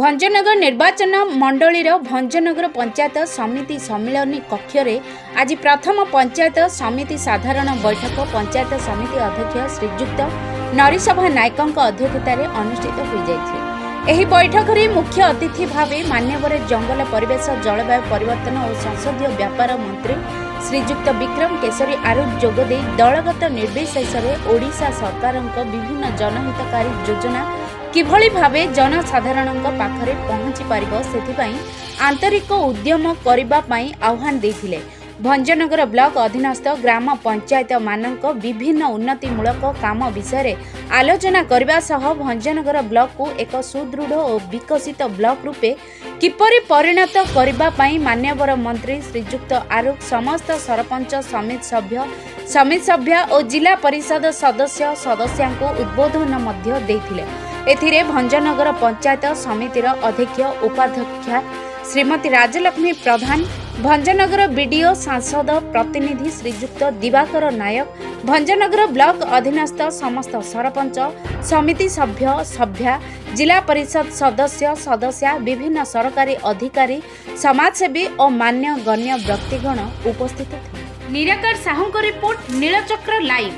भंजनगर निर्वाचन मंडलीर भंजनगर पंचायत समिति सम्मिलनी कक्षरे आज प्रथम पंचायत समिति साधारण बैठक पंचायत समिति अध्यक्ष श्रीजुक्त नरिसभा नायकों अध्यक्षतार अनुष्ठित हो जाइए। एही बैठक में मुख्य अतिथि भाव मान्यवर जंगल परिवेश जलवायु परिवर्तन और संसदीय व्यापार मंत्री श्रीजुक्त विक्रम केशरी आरूख जोगदे दलगत निर्विशेष ओडिशा सरकार विभिन्न जनहितकारी योजना किभली भावे जनसाधारण पाखरे पहुंची पारिबो सेथिपाई आंतरिक उद्यम करिबा पाई आह्वान देथिले। भंजनगर ब्लॉक अधीनस्थ ग्राम पंचायत मानक विभिन्न उन्नतिमूलक काम विषय आलोचना करबा सह भंजनगर ब्लॉक को एक सुदृढ़ और विकसित ब्लॉक रूपे किपरि परिणत करबा पाई मान्यवर मंत्री श्रीजुक्त आरूख समस्त सरपंच समिति सभ्य और जिला परिषद सदस्यांको उद्बोधन मध्य देथिले। एथिरे भंजनगर पंचायत समितिर अध्यक्ष उपाध्यक्षा श्रीमती राजलक्ष्मी प्रधान, भंजनगर बीडीओ सांसद प्रतिनिधि श्रीजुक्त दिवाकर नायक, भंजनगर ब्लॉक अधीनस्थ समस्त सरपंच समिति सभ्या जिला परिषद सदस्या विभिन्न सरकारी अधिकारी समाजसेवी और मान्य गण्य व्यक्तिगण उपस्थित थे। निराकार साहू रिपोर्ट नीलचक्र लाइव।